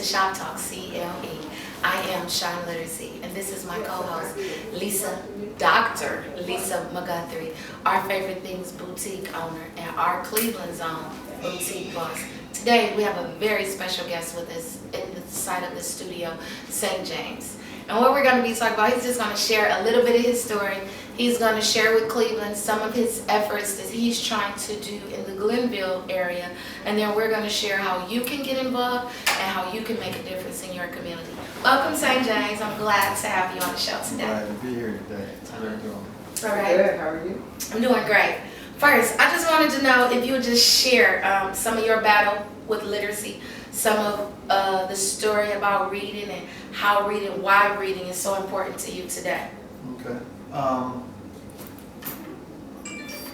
ShopTalk CLE. I am Shawn Literacy, and this is my co-host, Dr. Lisa McGuthry, our Favorite Things boutique owner and our Cleveland Zone boutique boss. Today, we have a very special guest with us in the side of the studio, St. James. And what we're going to be talking about, he's just going to share a little bit of his story. He's going to share with Cleveland some of his efforts that he's trying to do in the Glenville area. And then we're going to share how you can get involved and how you can make a difference in your community. Welcome, St. James. I'm glad to have you on the show today. I'm glad to be here today. How are you doing? All right. Good. How are you? I'm doing great. First, I just wanted to know if you would just share some of your battle with literacy, some of the story about reading and how reading, why reading is so important to you today. Okay.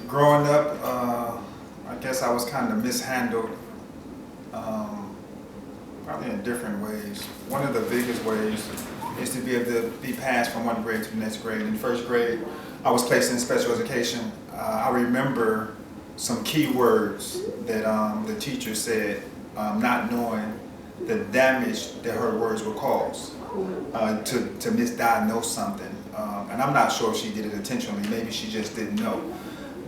Growing up, I guess I was kind of mishandled, probably in different ways. One of the biggest ways is to be able to be passed from one grade to the next grade. In first grade, I was placed in special education. I remember some key words that the teacher said, not knowing the damage that her words would cause to misdiagnose something. And I'm not sure if she did it intentionally, maybe she just didn't know.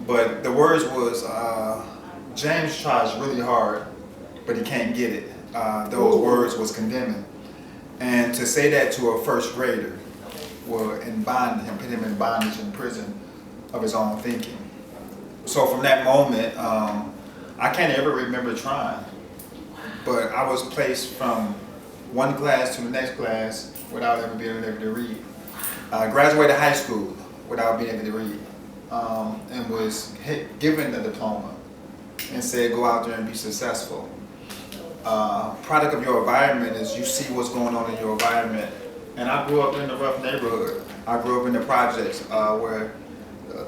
But the words was, James tries really hard, but he can't get it. Those words was condemning. And to say that to a first grader will bind him, put him in bondage in prison of his own thinking. So from that moment, I can't ever remember trying, but I was placed from one class to the next class without ever being able to read. I graduated high school without being able to read, and was given the diploma and said, go out there and be successful. Product of your environment is you see what's going on in your environment. And I grew up in a rough neighborhood. I grew up in the projects where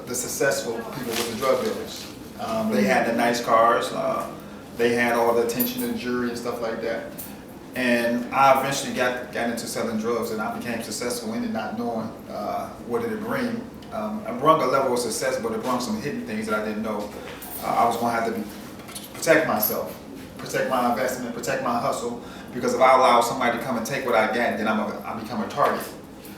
the successful people were the drug dealers. They had the nice cars. They had all the attention to the jury and stuff like that. And I eventually got into selling drugs, and I became successful in it, not knowing what it would bring. I brought a level of success, but it brought some hidden things that I didn't know. I was going to have to protect myself, protect my investment, protect my hustle, because if I allow somebody to come and take what I got, then I become a target.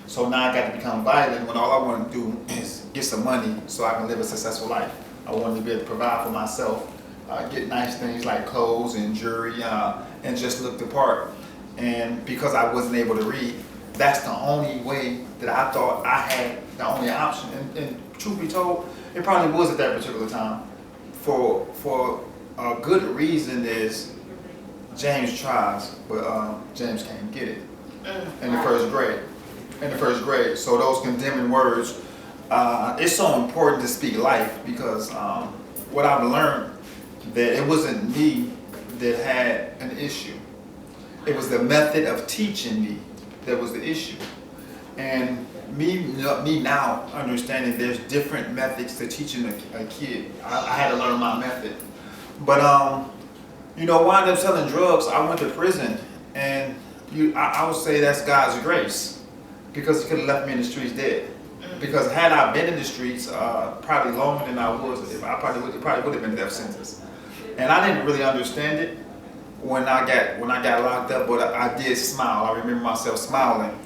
So now I got to become violent when all I want to do is get some money so I can live a successful life. I wanted to be able to provide for myself, get nice things like clothes and jewelry, and just look the part. And because I wasn't able to read, that's the only way that I thought I had the only option. And truth be told, it probably was at that particular time. For a good reason is James tries, but James can't get it in the first grade. So those condemning words, it's so important to speak life, because what I've learned, that it wasn't me that had an issue. It was the method of teaching me that was the issue. And me now understanding there's different methods to teaching a kid. I had to learn my method. But wound up selling drugs. I went to prison, and I would say that's God's grace, because He could have left me in the streets dead. Because had I been in the streets probably longer than I was, I probably would have been death sentence. And I didn't really understand it when I got locked up, but I did smile. I remember myself smiling,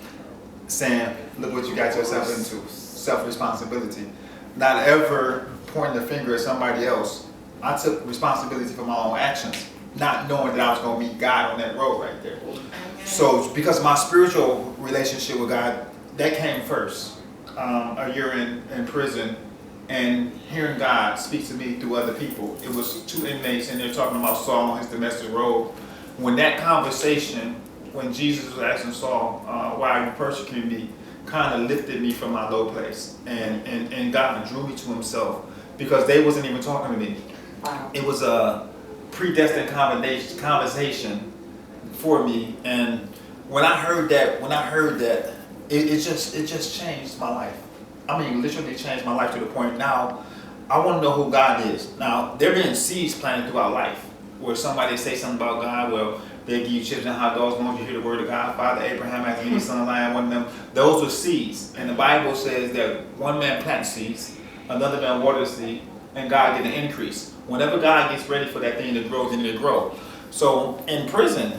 saying, "Look what you got yourself into, self-responsibility." Not ever pointing the finger at somebody else. I took responsibility for my own actions, not knowing that I was going to meet God on that road right there. So because my spiritual relationship with God, that came first. A year in prison, and hearing God speak to me through other people. It was two inmates, and they're talking about Saul on his Damascus road. When that conversation, when Jesus was asking Saul, why are you persecuting me, kind of lifted me from my low place, and God drew me to Himself, because they wasn't even talking to me. Wow. It was a predestined conversation for me, and when I heard that, it just changed my life. I mean, literally changed my life to the point now I want to know who God is. Now, there have been seeds planted throughout life where somebody say something about God, well, they give you chips and hot dogs once you hear the word of God. Father Abraham, after his son Lion, one of them. Those were seeds. And the Bible says that one man plants seeds, another man waters the seed, and God get an increase. Whenever God gets ready for that thing to grow, then it'll grow. So in prison,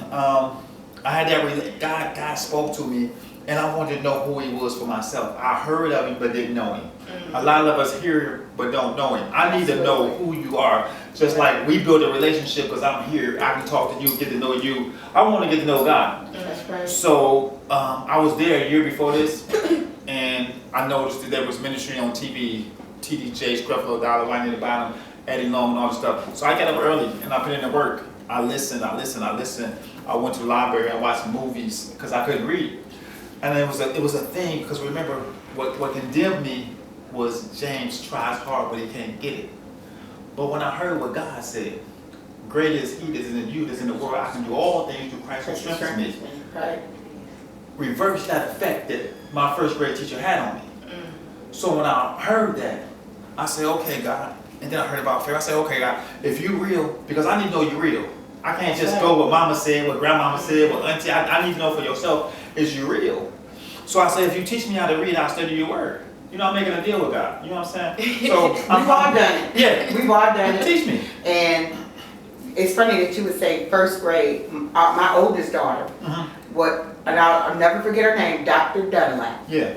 I had that, God spoke to me, and I wanted to know who he was for myself. I heard of him, but didn't know him. A lot of us hear, but don't know him. I need to know who you are. Just like we build a relationship because I'm here, I can talk to you, get to know you. I want to get to know God. That's right. So I was there a year before this, and I noticed that there was ministry on TV, TD Jakes, Creflo Dollar, Wine in the Bottom, Eddie Long, all this stuff. So I got up early and I put in the work. I listened. I went to the library and watched movies because I couldn't read. And it was a thing, because remember, what condemned me was James tries hard but he can't get it. But when I heard what God said, greater is he that is in you, that's in the world, I can do all things through Christ who strengthens me. Right. Reverse that effect that my first grade teacher had on me. So when I heard that, I said, okay, God. And then I heard about faith. I said, okay, God, if you real, because I need to know you're real. I can't just go what mama said, what grandmama said, what auntie. I need to know for yourself, is you real? So I said, if you teach me how to read, I'll study your word. You know, I'm making a deal with God. You know what I'm saying? So We've all done it. Yeah. We've all done it. Teach me. And it's funny that you would say first grade. My oldest daughter, and I'll never forget her name, Dr. Dunlap, Yeah.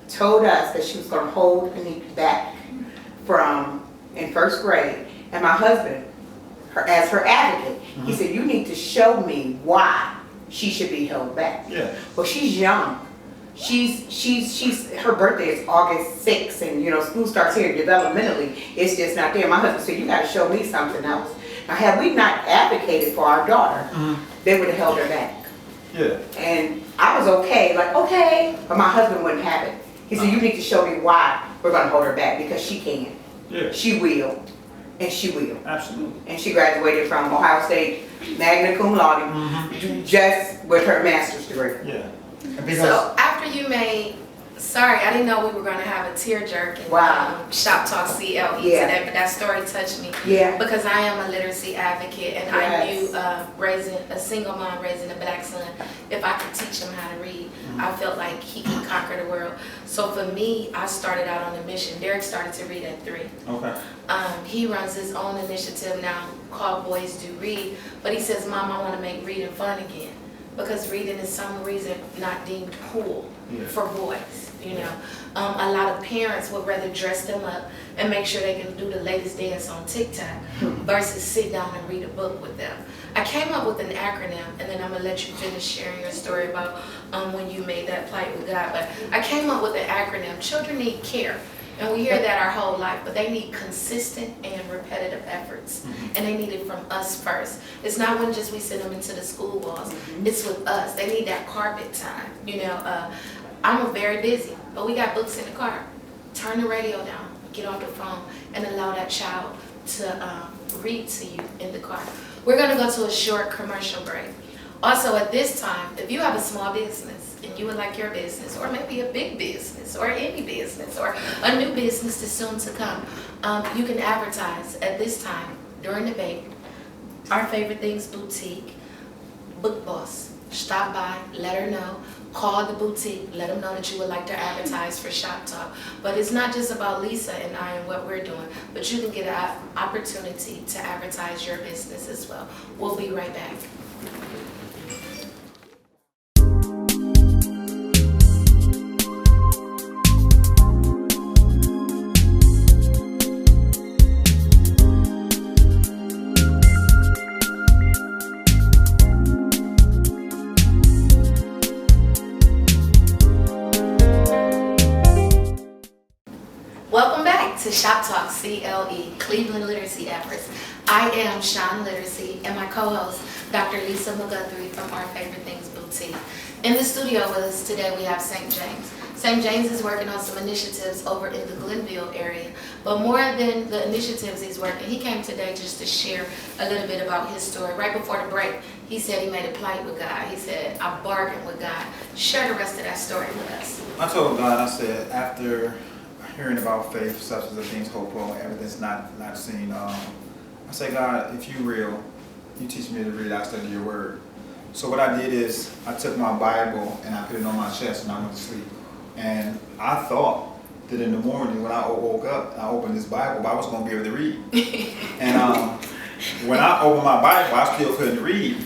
told us that she was going to hold Anita back in first grade. And my husband, as her advocate, he said, you need to show me why she should be held back. Yeah. Well, she's young. Her birthday is August 6th, and school starts here developmentally. It's just not there. My husband said, you got to show me something else. Now, had we not advocated for our daughter, they would have held her back. Yeah. And I was okay, but my husband wouldn't have it. He said, you need to show me why we're going to hold her back, because she can. Yeah. She will. And she will. Absolutely. And she graduated from Ohio State, magna cum laude, just with her master's degree. Yeah. So after you made, sorry, I didn't know we were going to have a tearjerker in ShopTalk CLE today, but that story touched me. Yeah. Because I am a literacy advocate, and I knew raising a single mom, raising a black son, if I could teach him how to read, I felt like he could conquer the world. So for me, I started out on a mission. Derek started to read at 3. Okay. He runs his own initiative now called Boys Do Read, but he says, Mom, I want to make reading fun again, because reading is some reason not deemed cool for boys. A lot of parents would rather dress them up and make sure they can do the latest dance on TikTok versus sit down and read a book with them. I came up with an acronym, and then I'm gonna let you finish sharing your story about when you made that plight with God. But I came up with an acronym. Children need care. And we hear that our whole life, but they need consistent and repetitive efforts. And they need it from us first. It's not when just we send them into the school walls. It's with us. They need that carpet time. I'm very busy, but we got books in the car. Turn the radio down, get off the phone, and allow that child to read to you in the car. We're gonna go to a short commercial break. Also, at this time, if you have a small business and you would like your business, or maybe a big business, or any business, or a new business that's soon to come, you can advertise at this time during the break. Our Favorite Things Boutique, Book Boss. Stop by, let her know. Call the boutique, let them know that you would like to advertise for Shop Talk. But it's not just about Lisa and I and what we're doing, but you can get an opportunity to advertise your business as well. We'll be right back. Welcome back to ShopTalk CLE, Cleveland Literacy Efforts. I am Shawn Literacy, and my co-host, Dr. Lisa McGuthry from Our Favorite Things Boutique. In the studio with us today, we have St. James. St. James is working on some initiatives over in the Glenville area, but more than the initiatives he's working, he came today just to share a little bit about his story. Right before the break, he said he made a plight with God. He said, I bargained with God. Share the rest of that story with us. I told God, I said, after hearing about faith, substance of things hoped for, evidence not seen, I said, God, if you real, you teach me to read, I study your word. So what I did is I took my Bible and I put it on my chest and I went to sleep. And I thought that in the morning when I woke up and I opened this Bible, I was going to be able to read. And when I opened my Bible, I still couldn't read.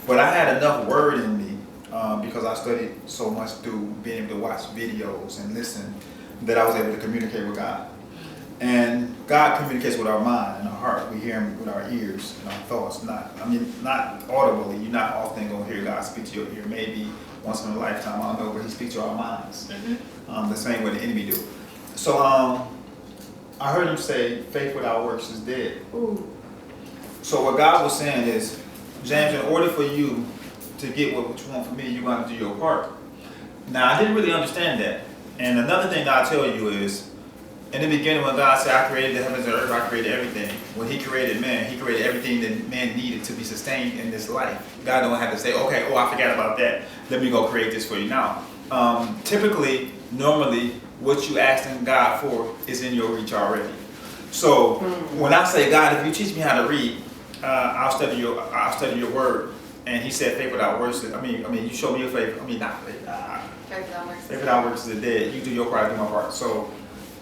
But I had enough word in me because I studied so much through being able to watch videos and listen that I was able to communicate with God. And God communicates with our mind and our heart. We hear Him with our ears and our thoughts. Not audibly. You're not often going to hear God speak to your ear. Maybe once in a lifetime, I don't know, but He speaks to our minds. The same way the enemy do. So I heard Him say, faith without works is dead. Ooh. So what God was saying is, James, in order for you to get what you want from me, you're going to do your part. Now, I didn't really understand that. And another thing I'll tell you is, in the beginning, when God said, I created the heavens and earth, I created everything. When He created man, He created everything that man needed to be sustained in this life. God don't have to say, okay, I forgot about that. Let me go create this for you now. Typically, normally, what you asking God for is in your reach already. So when I say, God, if you teach me how to read, I'll study your word. And He said, faith without works. I mean, you show me your faith. Not faith. Faith without works is dead. You do your part, I do my part. So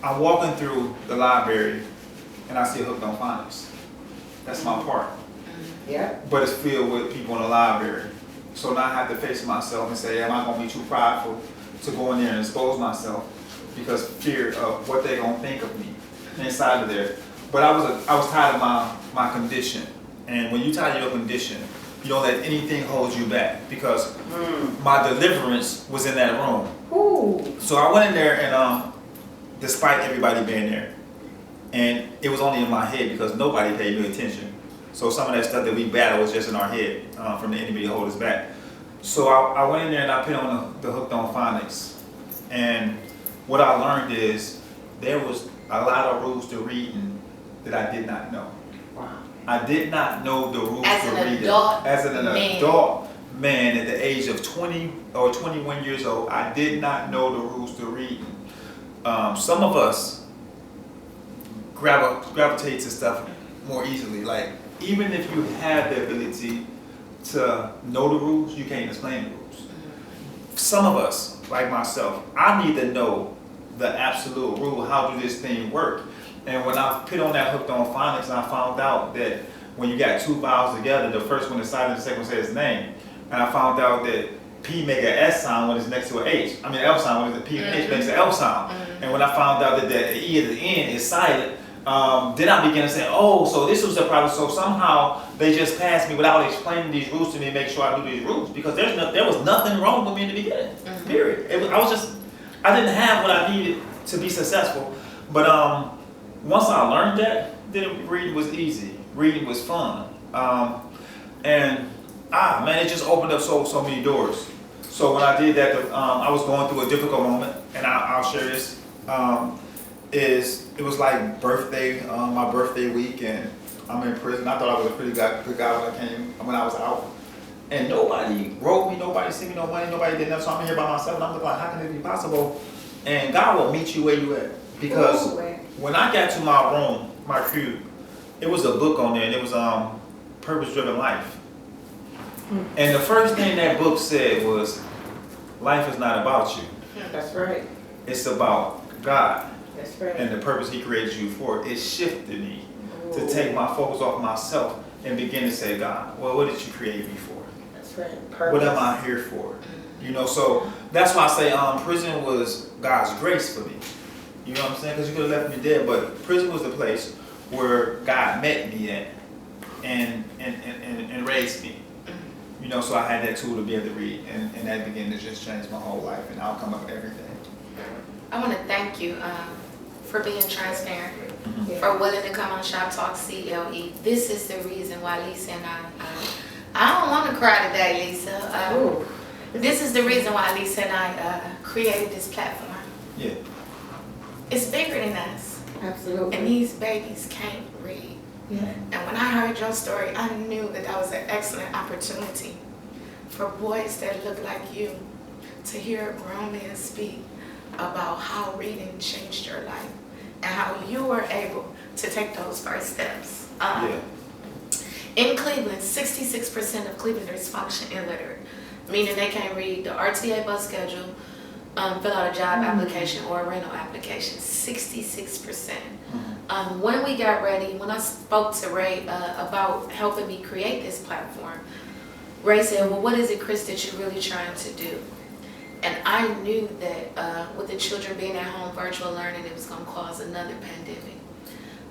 I'm walking through the library, and I see a hooked on phonics. That's my part. Yeah. But it's filled with people in the library. So now I have to face myself and say, am I going to be too prideful to go in there and expose myself because fear of what they're going to think of me inside of there. But I was tired of my condition. And when you tired of your condition, you don't let anything hold you back, because my deliverance was in that room. Ooh. So I went in there, and despite everybody being there, and it was only in my head because nobody paid me attention. So some of that stuff that we battle was just in our head from the enemy to hold us back. So I went in there and I put on the hooked on phonics. And what I learned is there was a lot of rules to reading that I did not know. Wow. I did not know the rules As to an reading. adult As an man. adult man at the age of 20 or 21 years old, I did not know the rules to reading. Some of us gravitate to stuff more easily. Like, even if you have the ability to know the rules, you can't explain the rules. Some of us, like myself, I need to know the absolute rule. How do this thing work? And when I put on that hooked on phonics, I found out that when you got two vowels together, the first one is silent, the second one says name. And I found out that P make an S sound when it's next to an H. I mean, L sound when it's a P and H makes an L sound. And when I found out that the E at the end is silent, then I began to say, oh, so this was the problem. So somehow they just passed me without explaining these rules to me and make sure I knew these rules, because there was nothing wrong with me in the beginning. Period. I didn't have what I needed to be successful. But once I learned that, then reading was easy. Reading was fun. Man, it just opened up so many doors. So when I did that, I was going through a difficult moment, and I'll share this. It was like my birthday week, and I'm in prison. I thought I was a pretty good guy when I was out. And nobody wrote me, nobody sent me no money, nobody did nothing. So I'm here by myself, and I'm like, how can it be possible? And God will meet you where you at. Because when I got to my room, my cube, it was a book on there, and it was Purpose-Driven Life. And the first thing that book said was, life is not about you. That's right. It's about God. That's right. And the purpose He created you for. It shifted me to take my focus off myself and begin to say, God, well, what did you create me for? That's right. Purpose. What am I here for? So that's why I say prison was God's grace for me. You know what I'm saying? Because you could have left me dead, but prison was the place where God met me at and raised me. So I had that tool to be able to read, and that began to just change my whole life and outcome of everything. I want to thank you for being transparent, for willing to come on ShopTalk CLE. This is the reason why Lisa and I don't want to cry today, Lisa. This is the reason why Lisa and I created this platform. Yeah. It's bigger than us. Absolutely. And these babies can't read. Yeah. And when I heard your story, I knew that was an excellent opportunity for boys that look like you to hear a grown man speak about how reading changed your life and how you were able to take those first steps. In Cleveland, 66% of Clevelanders function illiterate, meaning they can't read the RTA bus schedule, fill out a job application or a rental application. 66%. When we got ready, when I spoke to Ray about helping me create this platform, Ray said, well, what is it, Chris, that you're really trying to do? And I knew that with the children being at home, virtual learning, it was going to cause another pandemic.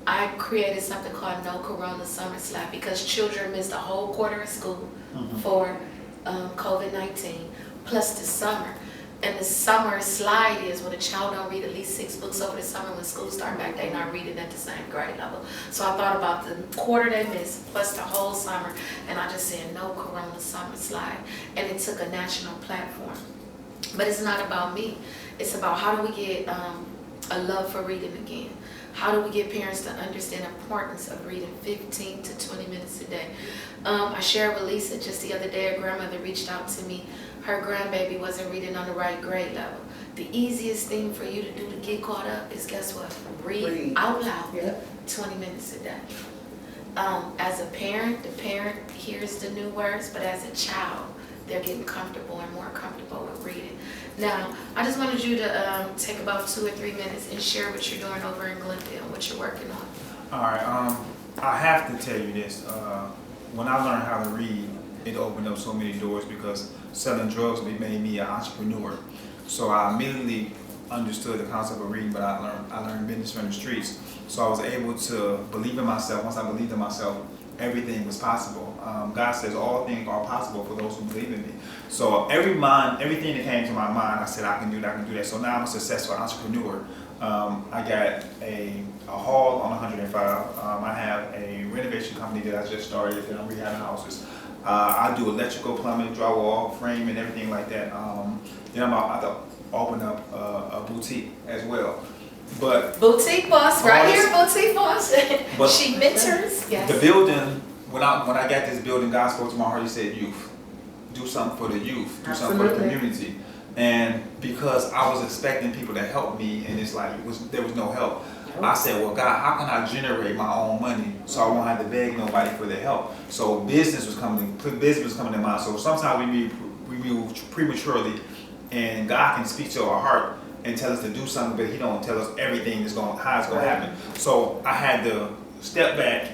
I created something called No Corona Summer Slap because children missed a whole quarter of school for COVID-19, plus the summer. And the summer slide is when a child don't read at least 6 books over the summer. When school start back, they not reading at the same grade level. So I thought about the quarter they missed plus the whole summer, and I just said no Corona summer slide, and it took a national platform. But it's not about me. It's about how do we get a love for reading again. How do we get parents to understand the importance of reading 15 to 20 minutes a day? I shared with Lisa just the other day, a grandmother reached out to me. Her grandbaby wasn't reading on the right grade level. The easiest thing for you to do to get caught up is, guess what? Read out loud 20 minutes a day. As a parent, the parent hears the new words, but as a child, they're getting comfortable and more comfortable with reading. Now, I just wanted you to take about 2 or 3 minutes and share what you're doing over in Glenville, what you're working on. All right, I have to tell you this. When I learned how to read, it opened up so many doors because selling drugs made me an entrepreneur. So I immediately understood the concept of reading, but I learned business from the streets. So I was able to believe in myself. Once I believed in myself, everything was possible. God says all things are possible for those who believe in me. So everything that came to my mind, I said I can do that. So now I'm a successful entrepreneur. I got a hall on 105. I have a renovation company that I just started that I'm rehabbing houses. I do electrical, plumbing, drywall, frame, and everything like that. Then I'm about to open up a boutique as well. But boutique boss, right here, boutique boss. She mentors. Yes. The building, when I got this building, God spoke to my heart. He said, "Youth, do something for the youth, do something for the community." And because I was expecting people to help me, and it's like there was no help. I said, well, God, how can I generate my own money so I won't have to beg nobody for their help? So business was coming to mind. So sometimes we move prematurely, and God can speak to our heart and tell us to do something, but He don't tell us everything how it's going to happen. So I had to step back,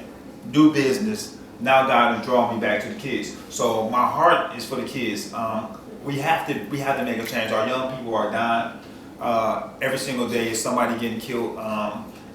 do business. Now God is drawing me back to the kids. So my heart is for the kids. We have to make a change. Our young people are dying. Every single day is somebody getting killed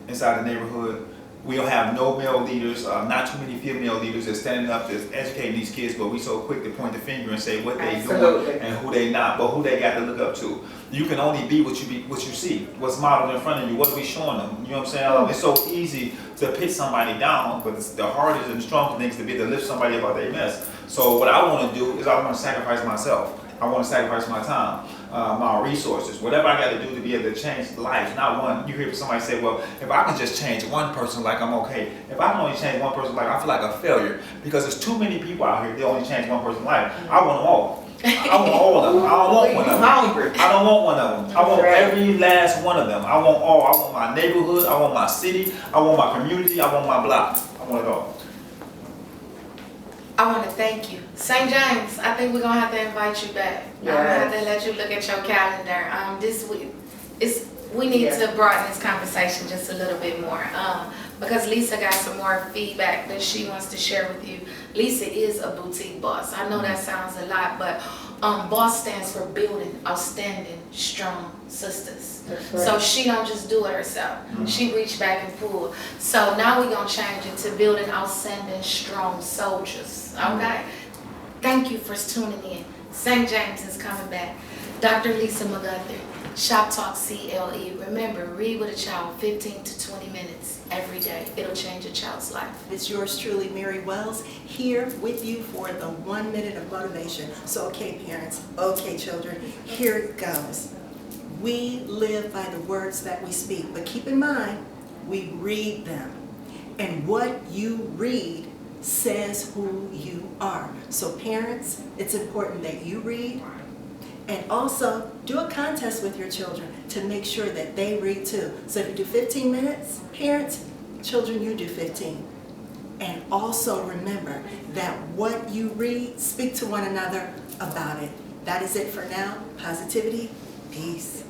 inside the neighborhood. We'll have no male leaders, not too many female leaders that's standing up that's educating these kids, but we so quick to point the finger and say what they doing and who they not, but who they got to look up to. You can only be what you see, what's modeled in front of you, what are we showing them? You know what I'm saying? It's so easy to pit somebody down, but it's the hardest and strongest things to be to lift somebody up out their mess. So what I want to do is I want to sacrifice myself. I want to sacrifice my time, my resources, whatever I got to do to be able to change lives. Not one. You hear somebody say, well, if I can just change one person, like I'm okay. If I can only change one person's life, I feel like a failure because there's too many people out here that only change one person's life. I want them all. I want all of them. I don't want one of them. I don't want one of them. I want every last one of them. I want all. I want my neighborhood. I want my city. I want my community. I want my block. I want it all. I want to thank you. St. James, I think we're going to have to invite you back. I'm going to have to let you look at your calendar. This week, we need to broaden this conversation just a little bit more because Lisa got some more feedback that she wants to share with you. Lisa is a boutique boss. I know that sounds a lot, but boss stands for building outstanding, strong sisters. So she don't just do it herself. She reached back and pulled. So now we're going to change it to building outstanding, strong soldiers. Okay? Thank you for tuning in. St. James is coming back. Dr. Lisa McGuthry, ShopTalk CLE. Remember, read with a child 15 to 20 minutes every day. It'll change a child's life. It's yours truly, Mary Wells, here with you for the 1 minute of motivation. So, okay, parents, okay, children, here it goes. We live by the words that we speak, but keep in mind, we read them. And what you read says who you are. So parents, it's important that you read, and also do a contest with your children to make sure that they read too. So if you do 15 minutes, parents, children, you do 15. And also remember that what you read, speak to one another about it. That is it for now. Positivity, peace.